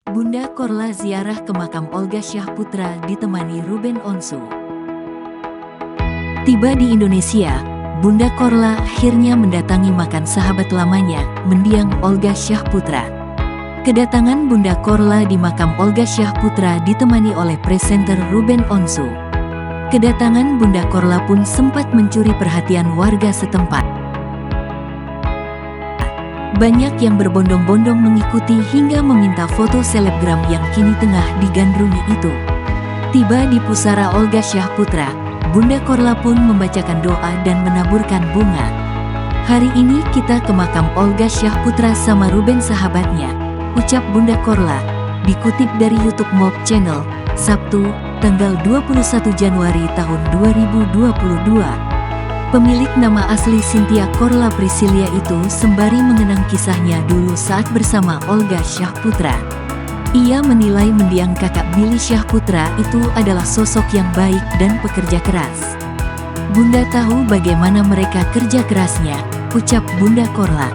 Bunda Korla ziarah ke makam Olga Syahputra ditemani Ruben Onsu. Tiba di Indonesia, Bunda Korla akhirnya mendatangi makam sahabat lamanya, mendiang Olga Syahputra. Kedatangan Bunda Korla di makam Olga Syahputra ditemani oleh presenter Ruben Onsu. Kedatangan Bunda Korla pun sempat mencuri perhatian warga setempat. Banyak yang berbondong-bondong mengikuti hingga meminta foto selebgram yang kini tengah digandrungi itu. Tiba di pusara Olga Syahputra, Bunda Korla pun membacakan doa dan menaburkan bunga. "Hari ini kita ke makam Olga Syahputra sama Ruben sahabatnya," ucap Bunda Korla, dikutip dari YouTube Mob Channel, Sabtu, tanggal 21 Januari tahun 2022. Pemilik nama asli Cynthia Korla Priscilia itu sembari mengenang kisahnya dulu saat bersama Olga Syahputra. Ia menilai mendiang kakak Billy Syahputra itu adalah sosok yang baik dan pekerja keras. "Bunda tahu bagaimana mereka kerja kerasnya," ucap Bunda Korla.